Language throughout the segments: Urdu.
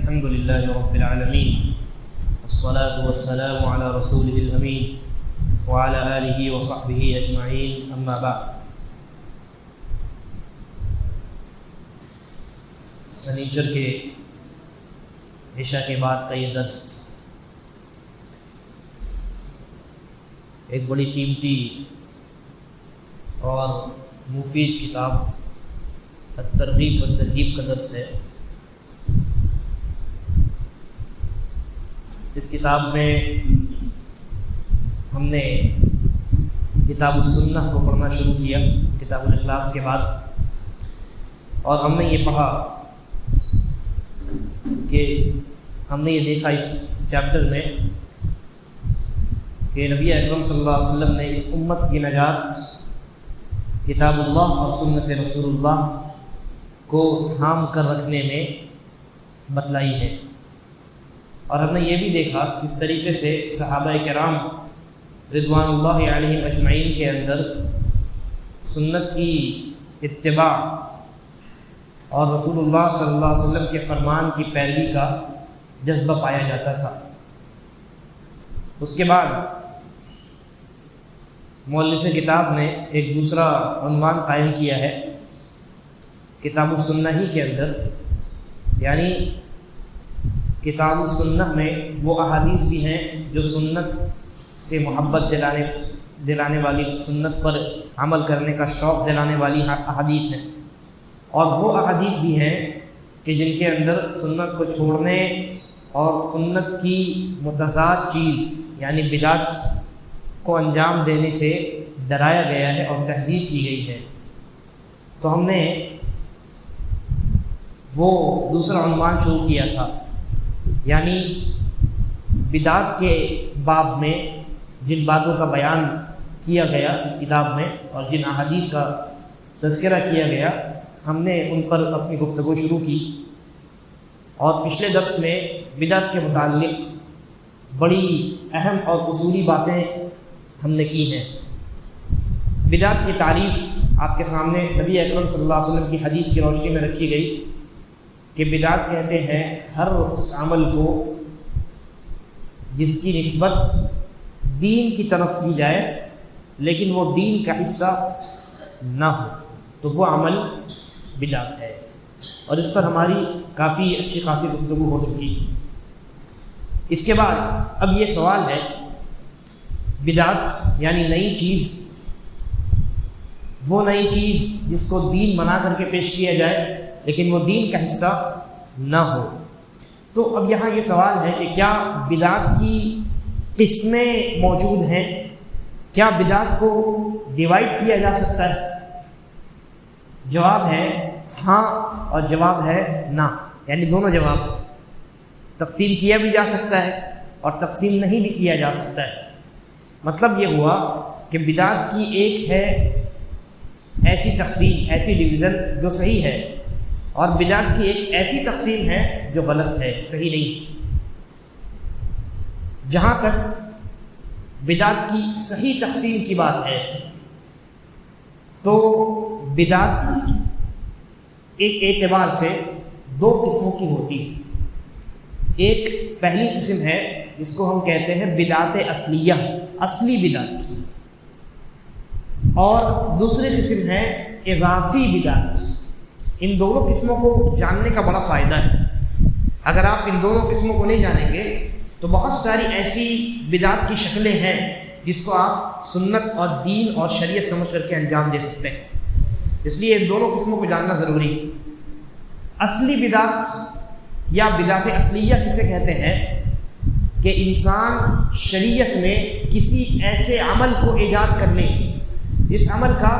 الحمد لله رب العالمين والصلاة والسلام على رسوله الأمين وعلى آله وصحبه أجمعين أما بعد. سنیچر کے عشاء کے بعد کا یہ درس ایک بڑی قیمتی اور مفید کتاب الترغیب والترہیب کا درس ہے. اس کتاب میں ہم نے کتاب السنہ کو پڑھنا شروع کیا کتاب الاخلاص کے بعد، اور ہم نے یہ پڑھا کہ ہم نے یہ دیکھا اس چیپٹر میں کہ نبی اکرم صلی اللہ علیہ وسلم نے اس امت کی نجات کتاب اللہ اور سنت رسول اللہ کو تھام کر رکھنے میں بتلائی ہے. اور ہم نے یہ بھی دیکھا کس طریقے سے صحابہ کرام رضوان اللہ علیہم اجمعین کے اندر سنت کی اتباع اور رسول اللہ صلی اللہ علیہ وسلم کے فرمان کی پیروی کا جذبہ پایا جاتا تھا. اس کے بعد مؤلف کتاب نے ایک دوسرا عنوان قائم کیا ہے کتاب السنہ ہی کے اندر، یعنی کتاب السنہ میں وہ احادیث بھی ہیں جو سنت سے محبت دلانے والی، سنت پر عمل کرنے کا شوق دلانے والی احادیث ہیں، اور وہ احادیث بھی ہیں کہ جن کے اندر سنت کو چھوڑنے اور سنت کی متضاد چیز یعنی بدعت کو انجام دینے سے ڈرایا گیا ہے اور تحذیر کی گئی ہے. تو ہم نے وہ دوسرا عنوان شروع کیا تھا، یعنی بدعت کے باب میں جن باتوں کا بیان کیا گیا اس کتاب میں اور جن احادیث کا تذکرہ کیا گیا ہم نے ان پر اپنی گفتگو شروع کی. اور پچھلے درس میں بدعت کے متعلق بڑی اہم اور اصولی باتیں ہم نے کی ہیں. بدعت کی تعریف آپ کے سامنے نبی اکرم صلی اللہ علیہ وسلم کی حدیث کی روشنی میں رکھی گئی کہ بدعت کہتے ہیں ہر اس عمل کو جس کی نسبت دین کی طرف کی جائے لیکن وہ دین کا حصہ نہ ہو تو وہ عمل بدعت ہے. اور اس پر ہماری کافی اچھی خاصی گفتگو ہو چکی. اس کے بعد اب یہ سوال ہے بدعت یعنی نئی چیز، وہ نئی چیز جس کو دین بنا کر کے پیش کیا جائے لیکن وہ دین کا حصہ نہ ہو. تو اب یہاں یہ سوال ہے کہ کیا بدعت کی قسمیں موجود ہیں؟ کیا بدعت کو ڈیوائڈ کیا جا سکتا ہے؟ جواب ہے ہاں اور جواب ہے نہ، یعنی دونوں جواب. تقسیم کیا بھی جا سکتا ہے اور تقسیم نہیں بھی کیا جا سکتا ہے. مطلب یہ ہوا کہ بدعت کی ایک ہے ایسی تقسیم، ایسی ڈویژن جو صحیح ہے، اور بدعت کی ایک ایسی تقسیم ہے جو غلط ہے، صحیح نہیں. جہاں تک بدعت کی صحیح تقسیم کی بات ہے تو بدعت ایک اعتبار سے دو قسموں کی ہوتی ہے. ایک پہلی قسم ہے جس کو ہم کہتے ہیں بدعت اصلیہ، اصلی بدعت، اور دوسری قسم ہے اضافی بدعت. ان دونوں قسموں کو جاننے کا بڑا فائدہ ہے. اگر آپ ان دونوں قسموں کو نہیں جانیں گے تو بہت ساری ایسی بدعت کی شکلیں ہیں جس کو آپ سنت اور دین اور شریعت سمجھ کر کے انجام دے سکتے ہیں. اس لیے ان دونوں قسموں کو جاننا ضروری ہے. اصلی بدعت یا بدعت اصلیہ کسے کہتے ہیں کہ انسان شریعت میں کسی ایسے عمل کو ایجاد کر لے جس عمل کا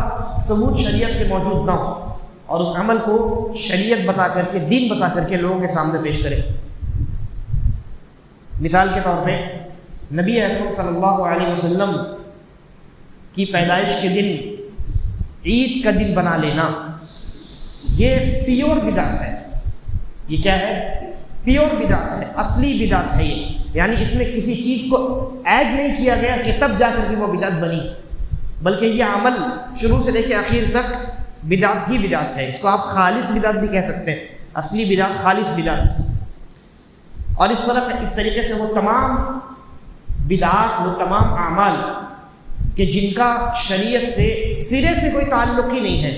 ثبوت شریعت میں موجود نہ ہو اور اس عمل کو شریعت بتا کر کے، دین بتا کر کے لوگوں کے سامنے پیش کرے. مثال کے طور پہ نبی اکرم صلی اللہ علیہ وسلم کی پیدائش کے دن عید کا دن بنا لینا، یہ پیور بدعت ہے. یہ کیا ہے؟ پیور بدعت ہے، اصلی بدعت ہے یہ. یعنی اس میں کسی چیز کو ایڈ نہیں کیا گیا کہ تب جا کر کے وہ بدعت بنی، بلکہ یہ عمل شروع سے لے کے آخر تک بدعت ہی بدعت ہے. اس کو آپ خالص بدعت بھی کہہ سکتے ہیں، اصلی بدعت، خالص بدعت. اور اس طریقے سے وہ تمام بدعات، وہ تمام اعمال کہ جن کا شریعت سے سرے سے کوئی تعلق ہی نہیں ہے،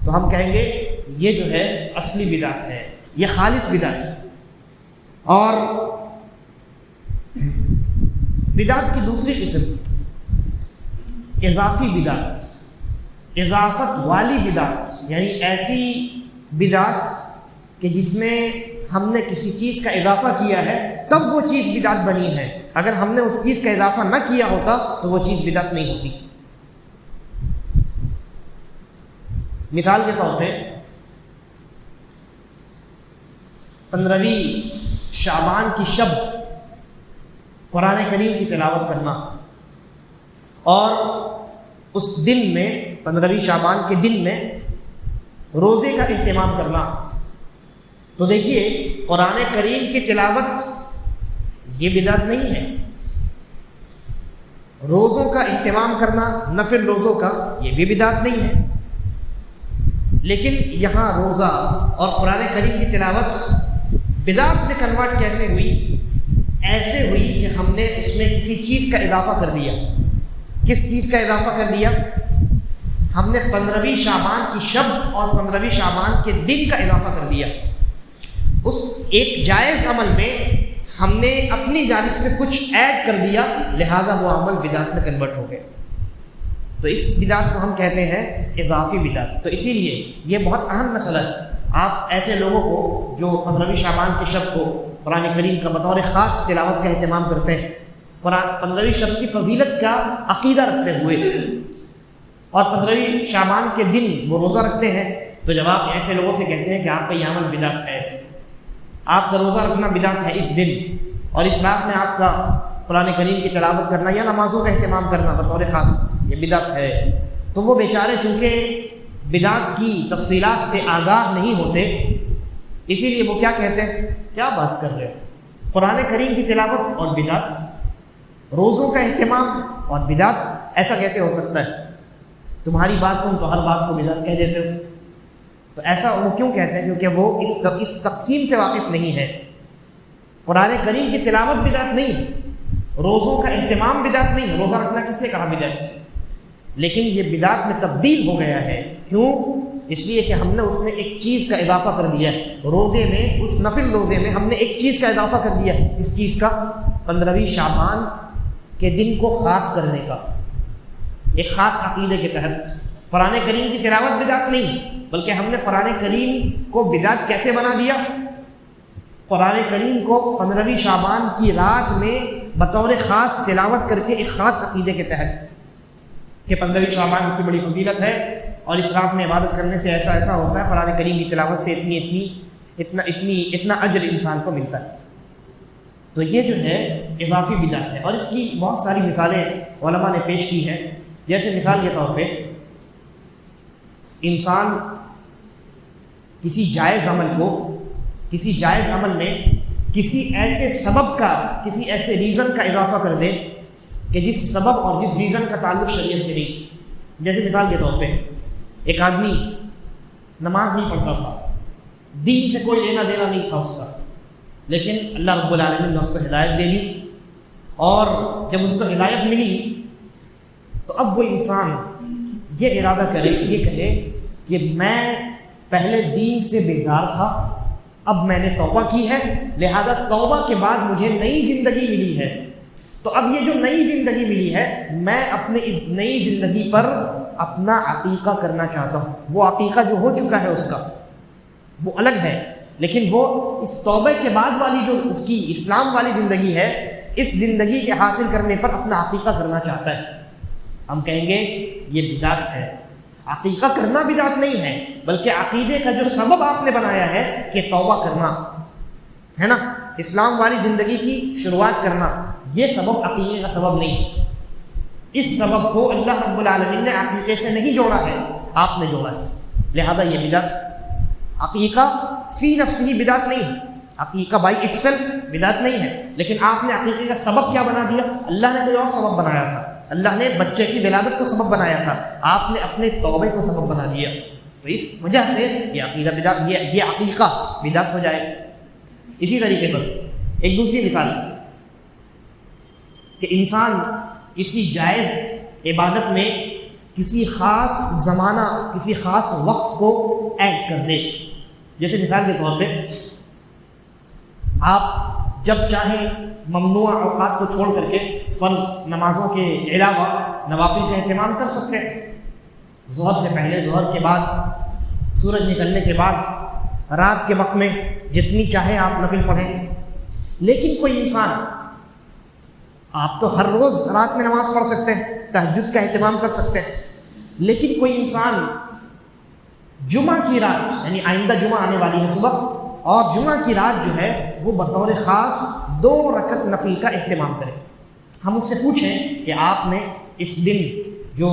تو ہم کہیں گے یہ جو ہے اصلی بدعت ہے، یہ خالص بدعت ہے۔ اور بدعت کی دوسری قسم اضافی بدعت، اضافت والی بدعت، یعنی ایسی بدعت کہ جس میں ہم نے کسی چیز کا اضافہ کیا ہے تب وہ چیز بدعت بنی ہے، اگر ہم نے اس چیز کا اضافہ نہ کیا ہوتا تو وہ چیز بدعت نہیں ہوتی۔ مثال کے طور پہ 15ویں شعبان کی شب قرآن کریم کی تلاوت کرنا، اور اس دن میں 15ویں شعبان کے دن میں روزے کا اہتمام کرنا، تو دیکھیے قرآن کریم کی تلاوت یہ بدعت نہیں ہے، روزوں کا اہتمام کرنا، نفل روزوں کا، یہ بھی بدعت نہیں ہے۔ لیکن یہاں روزہ اور قرآن کریم کی تلاوت بدعت میں کنورٹ کیسے ہوئی؟ ایسے ہوئی کہ ہم نے اس میں کسی چیز کا اضافہ کر دیا۔ کس چیز کا اضافہ کر دیا؟ ہم نے 15ویں شعبان کی شب اور 15ویں شعبان کے دن کا اضافہ کر دیا۔ اس ایک جائز عمل میں ہم نے اپنی جانب سے کچھ ایڈ کر دیا، لہذا وہ عمل بدعت میں کنورٹ ہو گیا۔ تو اس بدعت کو ہم کہتے ہیں اضافی بدعت۔ تو اسی لیے یہ بہت اہم مسئلہ ہے۔ آپ ایسے لوگوں کو جو 15ویں شعبان کی شب کو قرآن کریم کا بطور خاص تلاوت کا اہتمام کرتے ہیں، 15ویں شب کی فضیلت کا عقیدہ رکھتے ہوئے، اور 15ویں شعبان کے دن وہ روزہ رکھتے ہیں، تو جب آپ ایسے لوگوں سے کہتے ہیں کہ آپ کا یہ عمل بدعت ہے، آپ کا روزہ رکھنا بدعت ہے اس دن، اور اس رات میں آپ کا قرآن کریم کی تلاوت کرنا یا نمازوں کا اہتمام کرنا بطور خاص یہ بدعت ہے، تو وہ بیچارے چونکہ بدعت کی تفصیلات سے آگاہ نہیں ہوتے، اسی لیے وہ کیا کہتے ہیں، کیا بات کر رہے ہیں، قرآن کریم کی تلاوت اور بدعت، روزوں کا اہتمام اور بدعت، ایسا کیسے ہو سکتا ہے؟ تمہاری بات تم تو ہر بات کو بدعت کہہ دیتے ہو۔ تو ایسا وہ کیوں کہتے ہیں؟ کیونکہ وہ اس تقسیم سے واقف نہیں ہے۔ قرآن کریم کی تلاوت بدعت نہیں ہے، روزوں کا اہتمام بدعت نہیں ہے، روزہ رکھنا کس سے کہا بدعت ہے، لیکن یہ بدعت میں تبدیل ہو گیا ہے۔ کیوں؟ اس لیے کہ ہم نے اس میں ایک چیز کا اضافہ کر دیا ہے، روزے میں، اس نفل روزے میں ہم نے ایک چیز کا اضافہ کر دیا، اس چیز کا 15ویں شعبان کے دن کو خاص کرنے کا، ایک خاص عقیدے کے تحت۔ قرآن کریم کی تلاوت بدعت نہیں، بلکہ ہم نے قرآن کریم کو بدعت کیسے بنا دیا؟ قرآن کریم کو 15ویں شعبان کی رات میں بطور خاص تلاوت کر کے ایک خاص عقیدے کے تحت کہ 15ویں شعبان کی بڑی فضیلت ہے، اور اس رات میں عبادت کرنے سے ایسا ایسا ہوتا ہے، قرآن کریم کی تلاوت سے اتنا اجر انسان کو ملتا ہے۔ تو یہ جو ہے اضافی بدعت ہے، اور اس کی بہت ساری مثالیں علماء نے پیش کی ہیں۔ جیسے مثال کے طور پہ انسان کسی جائز عمل میں کسی ایسے سبب کا، کسی ایسے ریزن کا اضافہ کر دے کہ جس سبب اور جس ریزن کا تعلق شریعت سے نہیں۔ جیسے مثال کے طور پہ ایک آدمی نماز نہیں پڑھتا تھا، دین سے کوئی لینا دینا نہیں تھا اس کا، لیکن اللہ رب العالمین نے اس کو ہدایت دے دی، اور جب اس کو ہدایت ملی تو اب وہ انسان یہ ارادہ کرے، یہ کہے کہ میں پہلے دین سے بیزار تھا، اب میں نے توبہ کی ہے، لہذا توبہ کے بعد مجھے نئی زندگی ملی ہے، تو اب یہ جو نئی زندگی ملی ہے، میں اپنے اس نئی زندگی پر اپنا عقیقہ کرنا چاہتا ہوں۔ وہ عقیقہ جو ہو چکا ہے اس کا وہ الگ ہے، لیکن وہ اس توبہ کے بعد والی جو اس کی اسلام والی زندگی ہے، اس زندگی کے حاصل کرنے پر اپنا عقیقہ کرنا چاہتا ہے۔ ہم کہیں گے یہ بدعت ہے۔ عقیقہ کرنا بدعت نہیں ہے، بلکہ عقیدے کا جو سبب آپ نے بنایا ہے کہ توبہ کرنا ہے نا، اسلام والی زندگی کی شروعات کرنا، یہ سبب عقیدے کا سبب نہیں۔ اس سبب کو اللہ رب العالمین نے عقیقے سے نہیں جوڑا ہے، آپ نے جوڑا ہے، لہذا یہ بدعت۔ عقیقہ فی نفسہ بدعت نہیں ہے، عقیقہ بائی اٹ سیلف بدعت نہیں ہے، لیکن آپ نے عقیقے کا سبب کیا بنا دیا؟ اللہ نے کوئی اور سبب بنایا تھا، اللہ نے بچے کی ولادت کو سبب بنایا تھا، آپ نے اپنے توبے کو سبب بنا دیا، تو اس وجہ سے یہ عقیدہ بدعت، یہ عقیقہ بدعت ہو جائے۔ اسی طریقے پر ایک دوسری مثال کہ انسان کسی جائز عبادت میں کسی خاص زمانہ کسی خاص وقت کو ایڈ کر دے. جیسے مثال کے طور پہ آپ جب چاہیں ممنوع اوقات کو چھوڑ کر کے فرض نمازوں کے علاوہ نوافل کا اہتمام کر سکتے ہیں. ظہر سے پہلے، ظہر کے بعد، سورج نکلنے کے بعد، رات کے وقت میں جتنی چاہے آپ نفل پڑھیں. لیکن کوئی انسان، آپ تو ہر روز رات میں نماز پڑھ سکتے ہیں، تہجد کا اہتمام کر سکتے ہیں، لیکن کوئی انسان جمعہ کی رات، یعنی آئندہ جمعہ آنے والی ہے صبح، اور جمعہ کی رات جو ہے وہ بطور خاص 2 رکعت نفل کا اہتمام کرے. ہم اس سے پوچھیں کہ آپ نے اس دن جو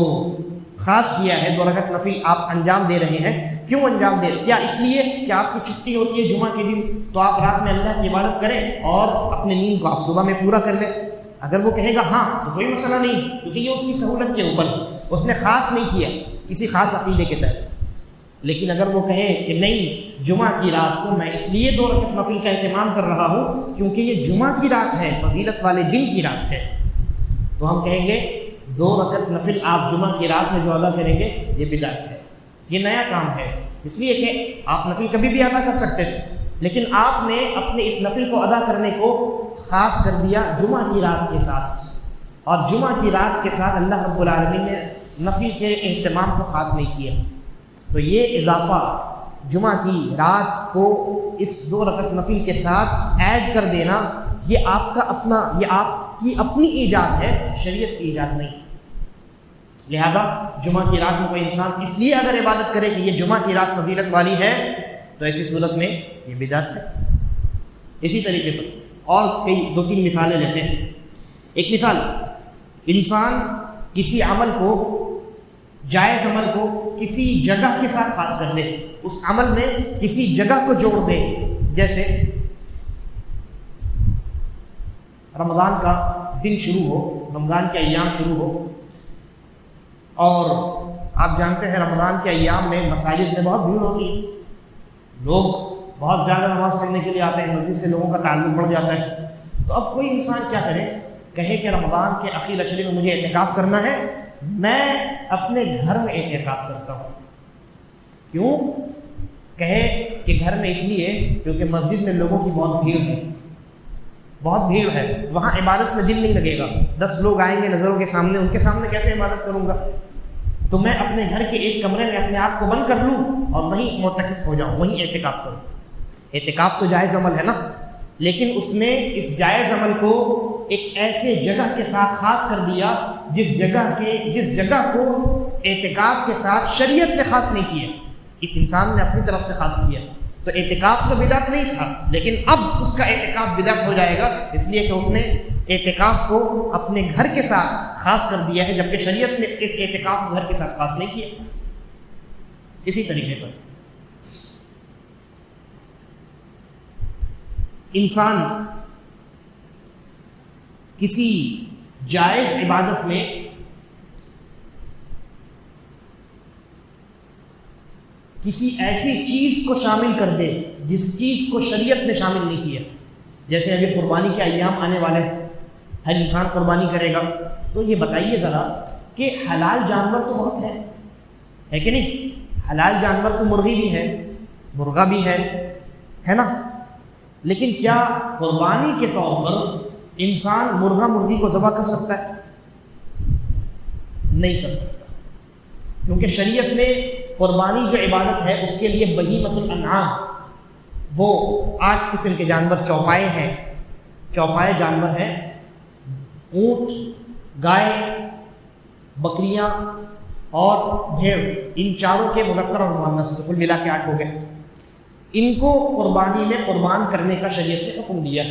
خاص کیا ہے 2 رکعت نفل آپ انجام دے رہے ہیں، کیوں انجام دے رہے ہیں؟ کیا اس لیے کہ آپ کی چھٹی ہوتی ہے جمعہ کے دن تو آپ رات میں اللہ کی عبادت کریں اور اپنے نیند کو آپ صبح میں پورا کر لیں؟ اگر وہ کہے گا ہاں تو کوئی مسئلہ نہیں، کیونکہ یہ اس کی سہولت کے اوپر، اس نے خاص نہیں کیا کسی خاص عقیدے کے تحت. لیکن اگر وہ کہے کہ نہیں، جمعہ کی رات کو میں اس لیے 2 رکعت نفل کا اہتمام کر رہا ہوں کیونکہ یہ جمعہ کی رات ہے، فضیلت والے دن کی رات ہے، تو ہم کہیں گے 2 رکعت نفل آپ جمعہ کی رات میں جو ادا کریں گے یہ بدعت ہے، یہ نیا کام ہے. اس لیے کہ آپ نفل کبھی بھی ادا کر سکتے تھے، لیکن آپ نے اپنے اس نفل کو ادا کرنے کو خاص کر دیا جمعہ کی رات کے ساتھ، اور جمعہ کی رات کے ساتھ اللہ رب العالمین نے نفل کے اہتمام کو خاص نہیں کیا. تو یہ اضافہ جمعہ کی رات کو اس 2 رکعت نفل کے ساتھ ایڈ کر دینا، یہ آپ کا اپنا، یہ آپ کی اپنی ایجاد ہے، شریعت کی ایجاد نہیں. لہذا جمعہ کی رات میں کوئی انسان اس لیے اگر عبادت کرے کہ یہ جمعہ کی رات فضیلت والی ہے تو ایسی صورت میں یہ بدعت ہے. اسی طریقے پر اور کئی 2-3 مثالیں لیتے ہیں. ایک مثال، انسان کسی عمل کو، جائز عمل کو کسی جگہ کے ساتھ خاص کر دے، اس عمل میں کسی جگہ کو جوڑ دے. جیسے رمضان کا دن شروع ہو، رمضان کے ایام شروع ہو، اور آپ جانتے ہیں رمضان کے ایام میں مساجد میں بہت بھیڑ ہوتی ہے، لوگ بہت زیادہ نماز پڑھنے کے لیے آتے ہیں، مسجد سے لوگوں کا تعلق بڑھ جاتا ہے. تو اب کوئی انسان کیا کرے، کہے کہ رمضان کے اخیر عشرے میں مجھے اعتکاف کرنا ہے، میں اپنے گھر میں اعتکاف کرتا ہوں. کیوں کہے کہ گھر میں؟ اس لیے کیونکہ مسجد میں لوگوں کی بہت بھیڑ ہے، بہت بھیڑ ہے، وہاں عبادت میں دل نہیں لگے گا. 10 لوگ آئیں گے نظروں کے سامنے، ان کے سامنے کیسے عبادت کروں گا؟ تو میں اپنے گھر کے ایک کمرے میں اپنے آپ کو بند کر لوں اور وہیں معتکف ہو جاؤں، وہیں اعتکاف کروں. اعتکاف تو جائز عمل ہے نا، لیکن اس نے اس جائز عمل کو ایک ایسے جگہ کے ساتھ خاص کر دیا جس جگہ کو اعتکاف کے ساتھ شریعت نے خاص نہیں کیا، اس انسان نے اپنی طرف سے خاص کیا. تو اعتکاف تو بدعت نہیں تھا، لیکن اب اس کا اعتکاف بدعت ہو جائے گا، اس لیے کہ اس نے اعتکاف کو اپنے گھر کے ساتھ خاص کر دیا ہے، جبکہ شریعت نے اعتکاف گھر کے ساتھ خاص نہیں کیا. اسی طریقے پر انسان کسی جائز عبادت میں کسی ایسی چیز کو شامل کر دے جس چیز کو شریعت نے شامل نہیں کیا. جیسے ابھی قربانی کے ایام آنے والے ہیں، ہر انسان قربانی کرے گا، تو یہ بتائیے ذرا کہ حلال جانور تو بہت ہے کہ نہیں؟ حلال جانور تو مرغی بھی ہے، مرغا بھی ہے نا؟ لیکن کیا قربانی کے طور پر انسان مرغا مرغی کو ذبح کر سکتا ہے؟ نہیں کر سکتا، کیونکہ شریعت نے قربانی جو عبادت ہے اس کے لیے بہیمۃ الانعام، وہ 8 قسم کے جانور چوپائے جانور ہیں، اونٹ، گائے، بکریاں اور بھیڑ، ان چاروں کے مذکر اور مؤنث کل ملا کے 8 ہو گئے. ان کو قربانی میں قربان کرنے کا شریعت نے حکم دیا.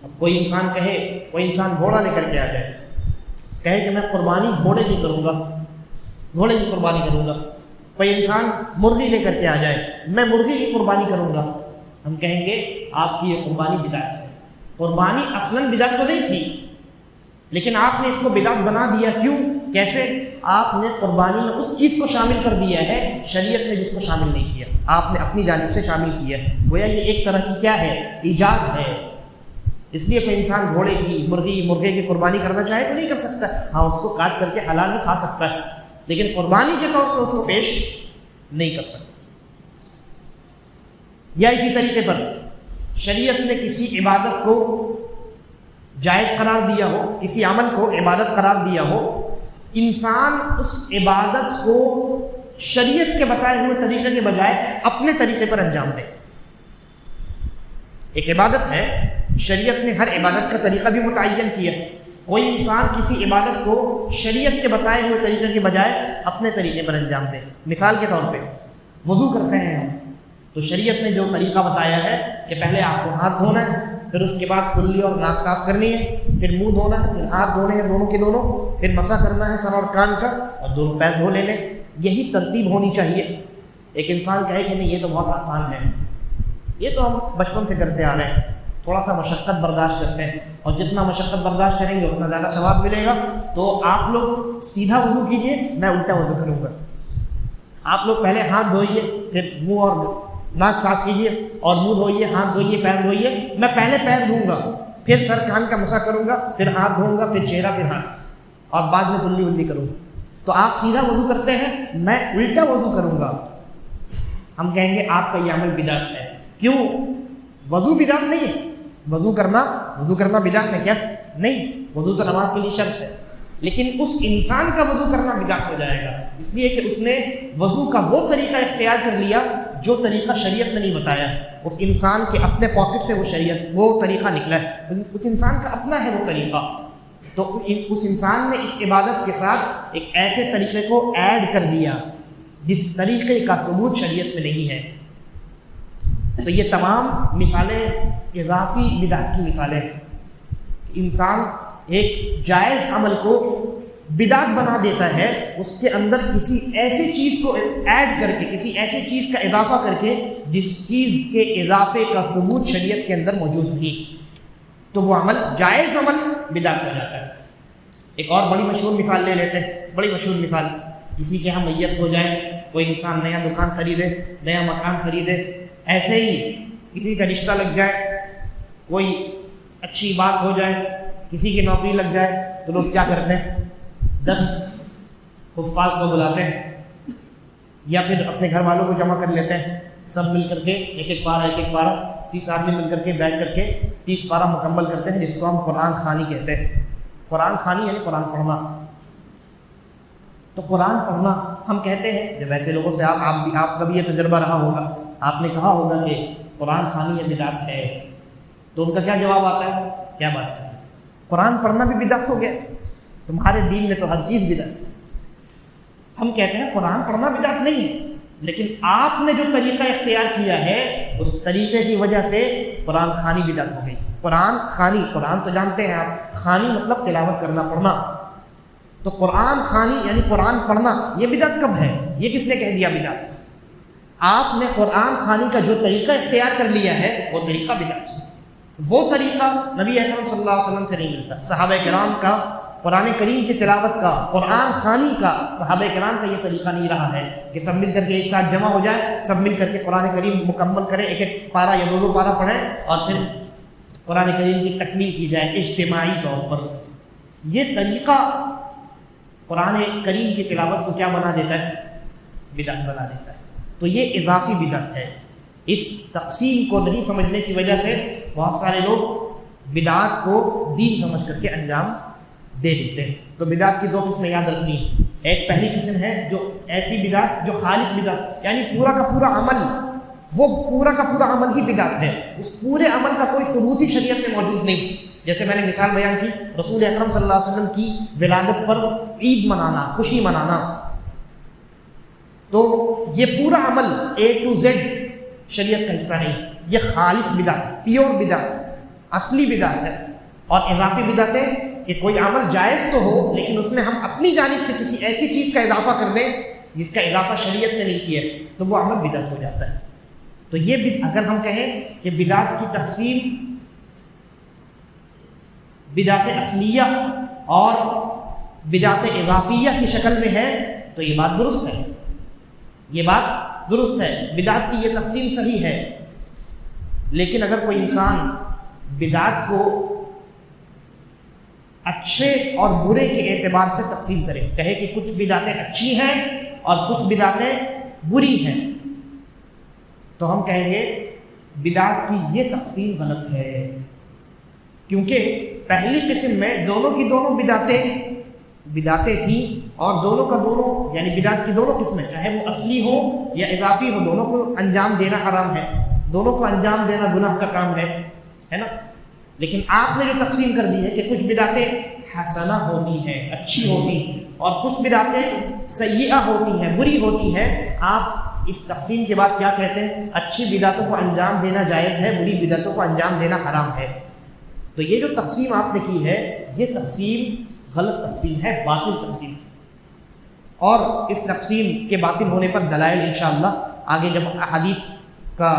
اب کوئی انسان گھوڑا لے کر کے آ جائے، کہے کہ میں قربانی گھوڑے کی کروں گا، گھوڑے کی قربانی کروں گا. کوئی انسان مرغی لے کر کے آ جائے، میں مرغی کی قربانی کروں گا. ہم کہیں گے آپ کی یہ قربانی بدعت ہے. قربانی اصلاً بدعت تو نہیں تھی، لیکن آپ نے اس کو بدعت بنا دیا. کیوں؟ کیسے؟ آپ نے قربانی میں اس چیز کو شامل کر دیا ہے شریعت نے جس کو شامل نہیں کیا، آپ نے اپنی جانب سے شامل کیا ہے. گویا یہ ایک طرح کی کیا ہے؟ ایجاد ہے. اس لیے کوئی انسان گھوڑے کی، مرغے کی قربانی کرنا چاہے تو نہیں کر سکتا. ہاں، اس کو کاٹ کر کے حلال کھا سکتا ہے، لیکن قربانی کے طور پر اس کو پیش نہیں کر سکتا. یا اسی طریقے پر شریعت نے کسی عبادت کو جائز قرار دیا ہو، کسی عمل کو عبادت قرار دیا ہو، انسان اس عبادت کو شریعت کے بتائے ہوئے طریقے کے بجائے اپنے طریقے پر انجام دے. ایک عبادت ہے، شریعت نے ہر عبادت کا طریقہ بھی متعین کیا ہے. کوئی انسان کسی عبادت کو شریعت کے بتائے ہوئے طریقے کے بجائے اپنے طریقے پر انجام دے. مثال کے طور پہ وضو کرتے ہیں ہم، تو شریعت نے جو طریقہ بتایا ہے کہ پہلے آپ کو ہاتھ دھونا ہے، پھر اس کے بعد کلی اور ناک صاف کرنی ہے، پھر منہ دھونا ہے، پھر ہاتھ دھونے ہیں دونوں کے دونوں، پھر مسح کرنا ہے سر اور کان کا، اور دونوں پیر دھو لینے. یہی ترتیب ہونی چاہیے. ایک انسان کہے کہ نہیں یہ تو بہت آسان ہے، یہ تو ہم بچپن سے کرتے آ رہے ہیں، تھوڑا سا مشقت برداشت کرتے ہیں، اور جتنا مشقت برداشت کریں گے اتنا زیادہ ثواب ملے گا. تو آپ لوگ سیدھا وضو کیجئے، میں الٹا وضو کروں گا. آپ لوگ پہلے ہاتھ دھوئیے، پھر منہ اور ناک صاف کیجیے، اور منہ دھوئیے، ہاتھ دھوئیے، پیر دھوئیے. میں پہلے پیر دھوں گا، پھر سر کان کا مسح کروں گا، پھر ہاتھ دھوؤں گا، پھر چہرہ، پھر ہاتھ، اور بعد میں کلی ولی کروں گا. تو آپ سیدھا وضو کرتے ہیں، میں الٹا وضو کروں گا. ہم کہیں گے آپ کا یہ عمل بدعت ہے. کیوں؟ وضو بدعت نہیں ہے. وضو کرنا بدعت ہے کیا؟ نہیں. وضو تو نماز کے لیے شرط ہے، لیکن اس انسان کا وضو کرنا بدعت ہو جائے گا، اس لیے کہ اس نے وضو کا وہ طریقہ اختیار کر لیا جو طریقہ شریعت نے نہیں بتایا. اس انسان کے اپنے پاکٹ سے وہ طریقہ نکلا ہے، اس انسان کا اپنا ہے وہ طریقہ. تو اس انسان نے اس عبادت کے ساتھ ایک ایسے طریقے کو ایڈ کر دیا جس طریقے کا ثبوت شریعت میں نہیں ہے. تو یہ تمام مثالیں اضافی بدعت کی مثالیں ہیں. انسان ایک جائز عمل کو بدعت بنا دیتا ہے، اس کے اندر کسی ایسی چیز کو ایڈ کر کے، کسی ایسی چیز کا اضافہ کر کے جس چیز کے اضافے کا ثبوت شریعت کے اندر موجود نہیں، تو وہ عمل جائز عمل بدعت ہو جاتا ہے. ایک اور بڑی مشہور مثال لے لیتے ہیں. بڑی مشہور مثال، کسی کے یہاں میت ہو جائے، کوئی انسان نیا دکان خریدے، نیا مکان خریدے، ایسے ہی کسی کا رشتہ لگ جائے، کوئی اچھی بات ہو جائے، کسی کی نوکری لگ جائے، تو لوگ کیا کرتے ہیں؟ 10 حفاظ کو بلاتے ہیں، یا پھر اپنے گھر والوں کو جمع کر لیتے ہیں، سب مل کر کے ایک پارہ 30 آدمی مل کر کے بیٹھ کر کے 30 پارہ مکمل کرتے ہیں، جس کو ہم قرآن خوانی کہتے ہیں. قرآن خوانی یعنی قرآن پڑھنا. تو قرآن پڑھنا ہم کہتے ہیں، جب ایسے لوگوں سے آپ کا بھی یہ تجربہ رہا ہوگا، آپ نے کہا ہوگا کہ قرآن خوانی یہ بدعت ہے، تو ان کا کیا جواب آتا ہے؟ کیا بات ہے، قرآن پڑھنا بھی بدعت ہو گیا؟ تمہارے دین میں تو ہر چیز بدعت ہے. ہم کہتے ہیں قرآن پڑھنا بدعت نہیں ہے، لیکن آپ نے جو طریقہ اختیار کیا ہے اس طریقے کی وجہ سے قرآن خوانی بدعت ہو گئی. قرآن خوانی، قرآن تو جانتے ہیں آپ، خوانی مطلب تلاوت کرنا، پڑھنا. تو قرآن خوانی یعنی قرآن پڑھنا، یہ بدعت کب ہے؟ یہ کس نے کہہ دیا بدعت؟ آپ نے قرآن خوانی کا جو طریقہ اختیار کر لیا ہے وہ طریقہ بدعت ہے. وہ طریقہ نبی اکرم صلی اللہ علیہ وسلم سے نہیں ملتا. صحابہ کرام کا قرآن کریم کی تلاوت کا، قرآن خوانی کا، صحابہ کرام کا یہ طریقہ نہیں رہا ہے کہ سب مل کر کے ایک ساتھ جمع ہو جائے، سب مل کر کے قرآن کریم مکمل کریں، ایک پارہ یا 2 پارہ پڑھیں، اور پھر قرآن کریم کی تکمیل کی جائے اجتماعی طور پر. یہ طریقہ قرآن کریم کی تلاوت کو کیا بنا دیتا ہے؟ بدعت بنا دیتا ہے. تو یہ اضافی بدعت ہے. اس تقسیم کو نہیں سمجھنے کی وجہ سے بہت سارے لوگ بدعات کو دین سمجھ کر کے انجام دے دیتے ہیں. تو بدعت کی 2 قسمیں یاد رکھنی ہیں. ایک پہلی قسم ہے جو ایسی بدعت جو خالص بدعت، یعنی پورا کا پورا عمل، وہ پورا کا پورا عمل ہی بدعت ہے، اس پورے عمل کا کوئی ثبوت ہی شریعت میں موجود نہیں. جیسے میں نے مثال بیان کی، رسول اکرم صلی اللہ علیہ وسلم کی ولادت پر عید منانا، خوشی منانا، تو یہ پورا عمل A to Z شریعت کا حصہ نہیں، یہ خالص بدعت، پیور بدعت، اصلی بدعت ہے. اور اضافی بدعت ہے کہ کوئی عمل جائز تو ہو لیکن اس میں ہم اپنی جانب سے کسی ایسی چیز کا اضافہ کر دیں جس کا اضافہ شریعت نے نہیں کیا، تو وہ عمل بدعت ہو جاتا ہے. تو یہ اگر ہم کہیں کہ بدعت کی تقسیم بدعت اصلیہ اور بدعت اضافیہ کی شکل میں ہے تو یہ بات درست ہے، یہ بات درست ہے، بدعت کی یہ تقسیم صحیح ہے۔ لیکن اگر کوئی انسان بدعت کو اچھے اور برے کے اعتبار سے تقسیم کرے، کہے کہ کچھ بدعتیں اچھی ہیں اور کچھ بدعتیں بری ہیں، تو ہم کہیں گے بدعت کی یہ تقسیم غلط ہے، کیونکہ پہلی قسم میں دونوں کی دونوں بدعتیں تھیں، اور دونوں کا دونوں یعنی بدعت کی دونوں قسمیں، چاہے وہ اصلی ہو یا اضافی ہو، دونوں کو انجام دینا حرام ہے، دونوں کو انجام دینا گناہ کا کام ہے نا۔ لیکن آپ نے جو تقسیم کر دی ہے کہ کچھ بدعتیں حسنہ ہوتی ہیں، اچھی ہوتی ہیں، اور کچھ بدعتیں سیئہ ہوتی ہیں، بری ہوتی ہیں، آپ اس تقسیم کے بعد کیا کہتے ہیں؟ اچھی بدعتوں کو انجام دینا جائز ہے، بری بدعتوں کو انجام دینا حرام ہے۔ تو یہ جو تقسیم آپ نے کی ہے یہ تقسیم غلط تقسیم ہے، باطل تقسیم، اور اس تقسیم کے باطل ہونے پر دلائل انشاءاللہ آگے جب احادیث کا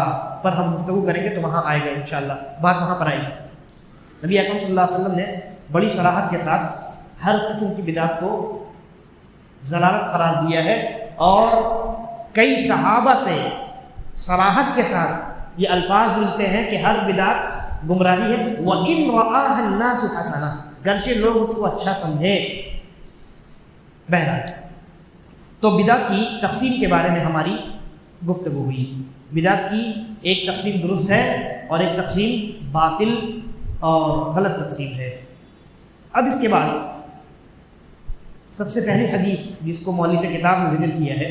پر ہم گفتگو کریں گے تو وہاں آئے گا انشاءاللہ، بات وہاں پر آئے گی۔ نبی اکرم صلی اللہ علیہ وسلم نے بڑی صراحت کے ساتھ ہر قسم کی بدعت کو ضلالت قرار دیا ہے، اور کئی صحابہ سے صراحت کے ساتھ یہ الفاظ ملتے ہیں کہ ہر بدعت گمراہی ہے، وَإِنْ رَآهَا النَّاسُ حَسَنَةً، گرچہ لوگ اس کو اچھا سمجھے۔ بہرحال تو بدعت کی تقسیم کے بارے میں ہماری گفتگو ہوئی۔ بدعت کی ایک تقسیم درست ہے اور ایک تقسیم باطل اور غلط تقسیم ہے۔ اب اس کے بعد سب سے پہلی حدیث جس کو مؤلف کتاب نے ذکر کیا ہے،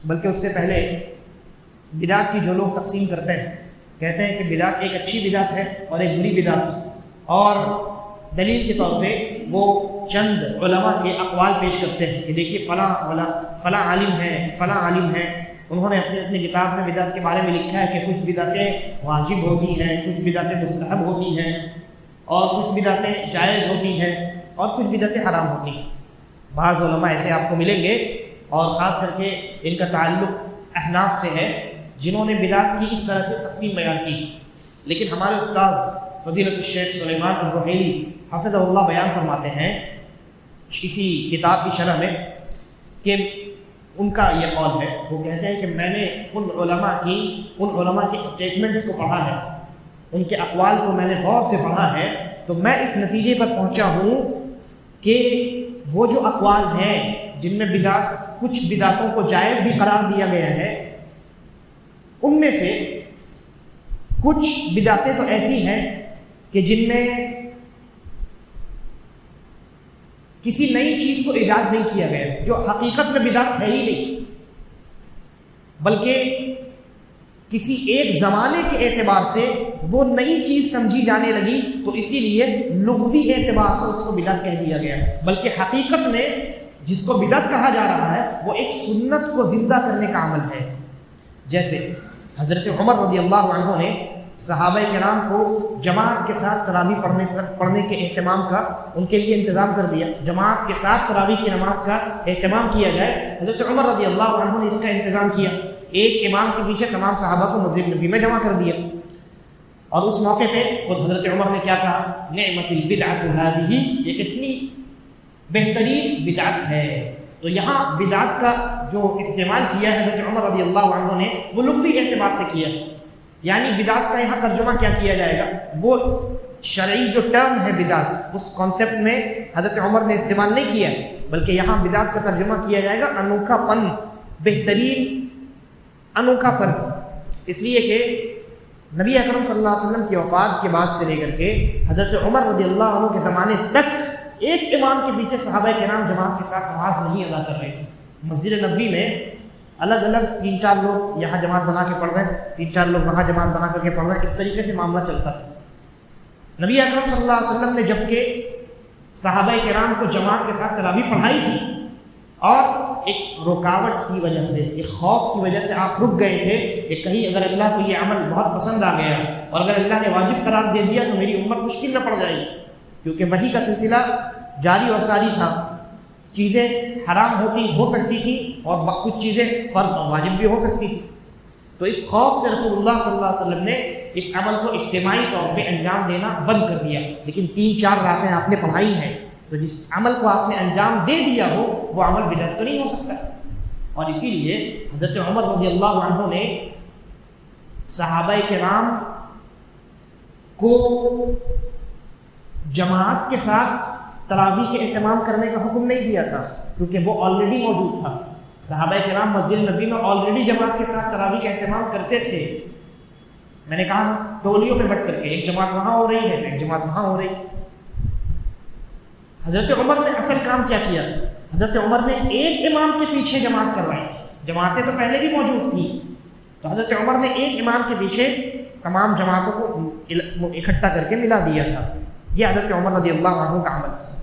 بلکہ اس سے پہلے بدعت کی جو لوگ تقسیم کرتے ہیں کہتے ہیں کہ بدعت ایک اچھی بدعت ہے اور ایک بری بدعت ہے، اور دلیل کے طور پہ وہ چند علماء کے اقوال پیش کرتے ہیں کہ دیکھیے فلاں عالم ہیں انہوں نے اپنی کتاب میں بدعت کے بارے میں لکھا ہے کہ کچھ بدعتیں واجب ہوتی ہیں، کچھ بدعتیں مستحب ہوتی ہیں، اور کچھ بدعتیں جائز ہوتی ہیں، اور کچھ بدعتیں حرام ہوتی ہیں۔ بعض علماء ایسے آپ کو ملیں گے، اور خاص کر کے ان کا تعلق احناف سے ہے، جنہوں نے بدعت کی اس طرح سے تقسیم بیان کی۔ لیکن ہمارے استاد فضیلت الشیخ سلیمان الرحیلی حفظہ اللہ بیان فرماتے ہیں اسی کتاب کی شرح میں کہ ان کا یہ قول ہے، وہ کہتے ہیں کہ میں نے ان علماء کے اسٹیٹمنٹس کو پڑھا ہے، ان کے اقوال کو میں نے غور سے پڑھا ہے، تو میں اس نتیجے پر پہنچا ہوں کہ وہ جو اقوال ہیں جن میں کچھ بدعتوں کو جائز بھی قرار دیا گیا ہے، ان میں سے کچھ بدعتیں تو ایسی ہیں کہ جن میں کسی نئی چیز کو ایجاد نہیں کیا گیا، جو حقیقت میں بدعت ہے ہی نہیں، بلکہ کسی ایک زمانے کے اعتبار سے وہ نئی چیز سمجھی جانے لگی، تو اسی لیے لغوی اعتبار سے اس کو بدعت کہہ دیا گیا، بلکہ حقیقت میں جس کو بدعت کہا جا رہا ہے وہ ایک سنت کو زندہ کرنے کا عمل ہے۔ جیسے حضرت عمر رضی اللہ عنہ نے صحابہ کرام کو جماعت کے ساتھ تراویح پڑھنے کے اہتمام کا ان کے لیے انتظام کر دیا، جماعت کے ساتھ تراویح کی نماز کا اہتمام کیا جائے۔ حضرت عمر رضی اللہ عنہ نے اس کا انتظام کیا، ایک امام کے پیچھے تمام صحابہ کو مسجد نبی میں جمع کر دیا، اور اس موقع پہ خود حضرت عمر نے کیا کہا؟ نعمت البدعۃ هذه، یہ کتنی بہترین بدعت ہے۔ تو یہاں بدعت کا جو استعمال کیا ہے حضرت عمر رضی اللہ عنہ نے، وہ لغوی اعتبار سے کیا، یعنی بدعت کا یہاں ترجمہ کیا کیا جائے گا؟ وہ شرعی جو ٹرم ہے بدعت، اس کانسیپٹ میں حضرت عمر نے استعمال نہیں کیا، بلکہ یہاں بدعت کا ترجمہ کیا جائے گا انوکھا پن، بہترین انوکھا پن، اس لیے کہ نبی اکرم صلی اللہ علیہ وسلم کی وفات کے بعد سے لے کر کے حضرت عمر رضی اللہ عنہ کے زمانے تک ایک امام کے پیچھے صحابہ کرام جماعت کے ساتھ نماز نہیں ادا کر رہے تھے۔ مسجد نبوی میں الگ الگ 3-4 لوگ یہاں جماعت بنا کے پڑھ رہے ہیں، 3-4 لوگ وہاں جماعت بنا کر کے پڑھ رہے ہیں، اس طریقے سے معاملہ چلتا تھا۔ نبی اکرم صلی اللہ علیہ وسلم نے جبکہ صحابہ کرام کو جماعت کے ساتھ تراویح پڑھائی تھی، اور ایک رکاوٹ کی وجہ سے، ایک خوف کی وجہ سے آپ رک گئے تھے کہ کہیں اگر اللہ کو یہ عمل بہت پسند آ گیا اور اگر اللہ نے واجب قرار دے دیا تو میری امت مشکل نہ پڑ جائے گی، کیونکہ وحی کا سلسلہ جاری اور ساری تھا، چیزیں حرام ہو سکتی تھی اور کچھ چیزیں فرض اور واجب بھی ہو سکتی تھی۔ تو اس خوف سے رسول اللہ صلی اللہ علیہ وسلم نے اس عمل کو اجتماعی طور پہ انجام دینا بند کر دیا، لیکن 3-4 راتیں آپ نے پڑھائی ہیں تو جس عمل کو آپ نے انجام دے دیا ہو وہ عمل بدعت تو نہیں ہو سکتا۔ اور اسی لیے حضرت عمر رضی اللہ عنہ نے صحابہ کرام کو جماعت کے ساتھ تراویح کے اہتمام کرنے کا حکم نہیں دیا تھا، کیونکہ وہ آلریڈی موجود تھا۔ صحابہ کرام مسجد نبی میں آلریڈی جماعت کے ساتھ تراویح کا اہتمام کرتے تھے۔ میں نے کہا ٹولیوں میں بٹ کر کے، ایک جماعت وہاں ہو رہی ہے ایک جماعت وہاں ہو رہی ہے۔ حضرت عمر نے اصل کام کیا کیا؟ حضرت عمر نے ایک امام کے پیچھے جماعت کروائی تھی، جماعتیں تو پہلے بھی موجود تھیں، تو حضرت عمر نے ایک امام کے پیچھے تمام جماعتوں کو اکٹھا کر کے ملا دیا تھا۔ یہ حضرت عمر رضی اللہ عنہ کا عمل تھا۔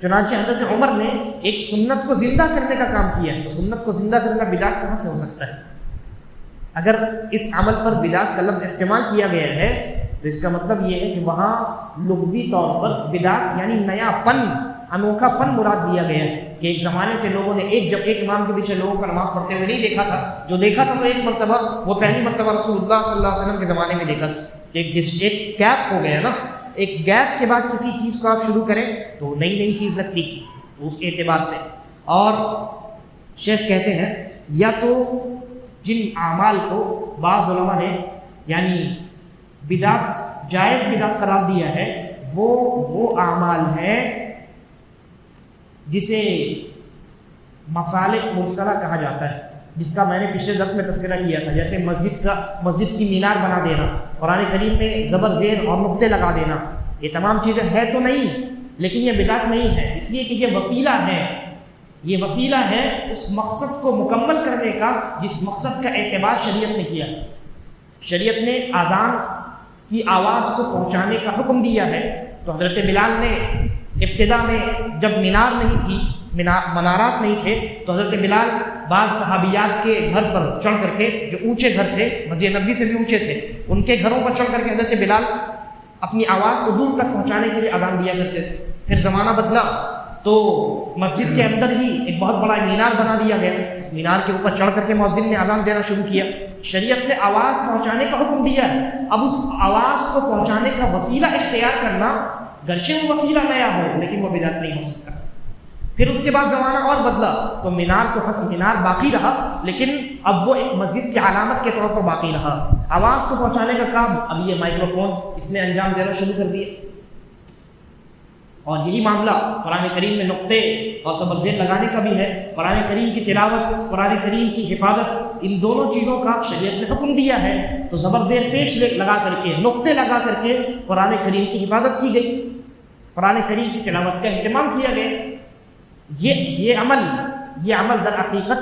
چنانچہ حضرت عمر نے ایک سنت کو زندہ کرنے کا کام کیا ہے، تو سنت کو زندہ کرنا بدعت کہاں سے ہو سکتا ہے؟ اگر اس عمل پر بدعت کا لفظ استعمال کیا گیا ہے تو اس کا مطلب یہ ہے کہ وہاں لغوی طور پر بدعت یعنی نیا پن، انوکھا پن مراد دیا گیا ہے، کہ ایک زمانے سے لوگوں نے جب ایک امام کے پیچھے لوگوں کو نماز پڑھتے ہوئے نہیں دیکھا تھا، جو دیکھا تھا تو ایک مرتبہ، وہ پہلی مرتبہ رسول اللہ صلی اللہ علیہ وسلم کے زمانے میں دیکھا تھا۔ ایک گیپ ہو گیا نا، ایک گیپ کے بعد کسی چیز کو آپ شروع کریں تو نئی نئی چیز لگتی اس اعتبار سے۔ اور شیخ کہتے ہیں یا تو جن اعمال کو بعض علماء نے یعنی بدعت جائز بدعت قرار دیا ہے وہ اعمال ہیں جسے مصالح مرسلہ کہا جاتا ہے، جس کا میں نے پچھلے درس میں تذکرہ کیا تھا، جیسے مسجد کی مینار بنا دینا، قرآن کریم میں زبر زیر اور نقطے لگا دینا، یہ تمام چیزیں ہے تو نہیں، لیکن یہ بدعت نہیں ہے، اس لیے کہ یہ وسیلہ ہے، یہ وسیلہ ہے اس مقصد کو مکمل کرنے کا جس مقصد کا اعتبار شریعت نے کیا۔ شریعت نے اذان کی آواز کو پہنچانے کا حکم دیا ہے، تو حضرت بلال نے ابتدا میں جب مینار نہیں تھی، منارات نہیں تھے، تو حضرت بلال بعض صحابیات کے گھر پر چڑھ کر کے، جو اونچے گھر تھے مسجد نبوی سے بھی اونچے تھے، ان کے گھروں پر چڑھ کر کے حضرت بلال اپنی آواز کو دور تک پہنچانے کے لیے اذان دیا کرتے تھے۔ پھر زمانہ بدلا تو مسجد کے اندر ہی ایک بہت بڑا مینار بنا دیا گیا، اس مینار کے اوپر چڑھ کر کے مؤذن نے اذان دینا شروع کیا۔ شریعت نے آواز پہنچانے کا حکم دیا ہے، اب اس آواز کو پہنچانے کا وسیلہ اختیار کرنا گرچہ وہ وسیلہ نیا ہو لیکن وہ بدعت نہیں ہو سکتا۔ پھر اس کے بعد زمانہ اور بدلا تو مینار باقی رہا، لیکن اب وہ ایک مسجد کی علامت کے طور پر باقی رہا۔ آواز کو پہنچانے کا کام اب یہ مائکرو فون اس نے انجام دینا شروع کر دیا، اور یہی معاملہ قرآن کریم میں نقطے اور زبر زیر لگانے کا بھی ہے۔ قرآن کریم کی تلاوت، قرآن کریم کی حفاظت، ان دونوں چیزوں کا شریعت نے حکم دیا ہے، تو زبر زیر پیش لگا کر کے، نقطے لگا کر کے قرآن کریم کی حفاظت کی گئی، قرآن کریم کی تلاوت کا اہتمام کیا گیا۔ یہ عمل در حقیقت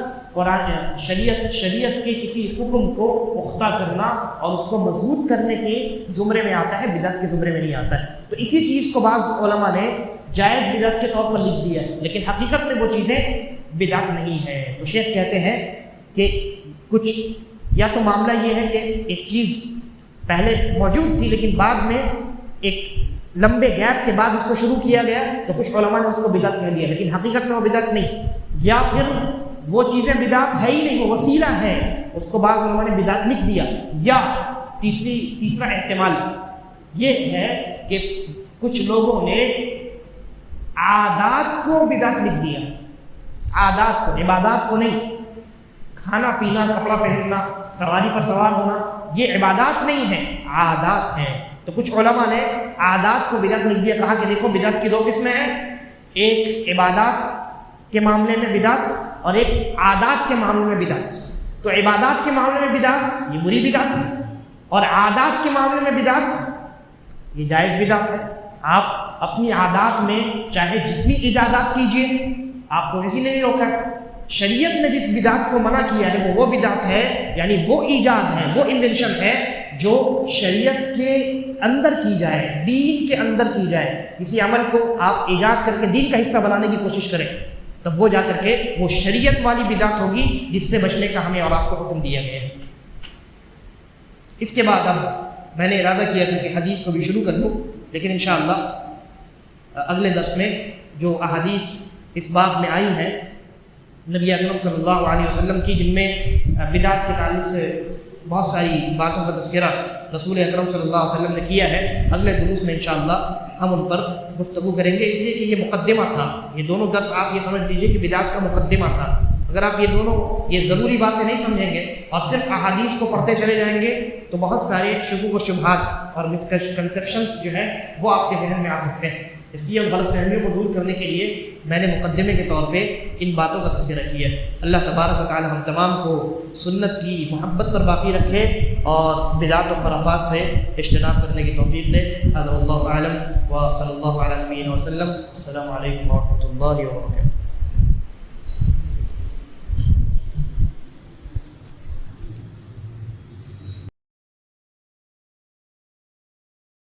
شریعت کے کسی حکم کو پختہ کرنا اور اس کو مضبوط کرنے کے زمرے میں آتا ہے، بدعت کے زمرے میں نہیں آتا ہے۔ تو اسی چیز کو بعض علماء نے جائز بدعت کے طور پر لکھ دیا ہے، لیکن حقیقت میں وہ چیزیں بدعت نہیں ہے۔ تو شیخ کہتے ہیں کہ کچھ یا تو معاملہ یہ ہے کہ ایک چیز پہلے موجود تھی لیکن بعد میں ایک لمبے گیپ کے بعد اس کو شروع کیا گیا، تو کچھ علماء نے اس کو بدعت کہہ دیا، لیکن حقیقت میں وہ بدعت نہیں، یا پھر وہ چیزیں بدعت ہے ہی نہیں، وہ وسیلہ ہے، اس کو بعض علماء نے بدعت لکھ دیا۔ یا تیسرا احتمال یہ ہے کہ کچھ لوگوں نے عادات کو بدعت لکھ دیا، عادات کو، عبادات کو نہیں۔ کھانا پینا، کپڑا پہننا، سواری پر سوار ہونا، یہ عبادات نہیں ہیں، عادات ہیں۔ تو کچھ علماء نے عادات کو بدعت لکھ دیا، کہا کہ دیکھو بدعت کی 2 قسمیں ہیں، ایک عبادات کے معاملے میں بدعت اور ایک عادات کے معاملے میں بدعت۔ تو عبادات کے معاملے میں بدعت یہ بری بدعت ہے، اور عادات کے معاملے میں بدعت یہ جائز بدعت ہے۔ آپ اپنی عادات میں چاہے جتنی ایجادات کیجیے، آپ کو کسی نے نہیں روکا ہے۔ شریعت نے جس بدعت کو منع کیا ہے وہ بدعت ہے، یعنی وہ ایجاد ہے، وہ انوینشن ہے جو شریعت کے اندر کی جائے، دین کے اندر کی جائے۔ کسی عمل کو آپ ایجاد کر کے دین کا حصہ بنانے کی کوشش کریں، تب وہ جا کر کے وہ شریعت والی بدعت ہوگی جس سے بچنے کا ہمیں اور آپ کو حکم دیا گیا ہے۔ اس کے بعد اب میں نے ارادہ کیا تھا کہ حدیث کو بھی شروع کر دوں، لیکن انشاءاللہ اگلے درس میں جو احادیث اس باب میں آئی ہیں نبی اکرم صلی اللہ علیہ وسلم کی، جن میں بدعت کے تعلق سے بہت ساری باتوں کا تذکرہ رسول اکرم صلی اللہ علیہ وسلم نے کیا ہے، اگلے دروس میں انشاءاللہ ہم ان پر گفتگو کریں گے، اس لیے کہ یہ مقدمہ تھا، یہ دونوں درس آپ یہ سمجھ لیجیے کہ بدعت کا مقدمہ تھا۔ اگر آپ یہ ضروری باتیں نہیں سمجھیں گے اور صرف احادیث کو پڑھتے چلے جائیں گے تو بہت سارے شکوک و شبہات اور مسکنسیپشنس جو ہے وہ آپ کے ذہن میں آ سکتے ہیں۔ اس لیے ان غلط فہمیوں کو دور کرنے کے لیے میں نے مقدمے کے طور پہ ان باتوں کا تذکرہ کیا ہے۔ اللہ تبارک و تعالی ہم تمام کو سنت کی محبت پر باقی رکھے اور بدعات و خرافات سے اجتناب کرنے کی توفیق دے۔ هذا واللہ اعلم وصلی اللہ علی نبینا وسلم۔ السلام علیکم ورحمۃ اللہ وبرکاتہ۔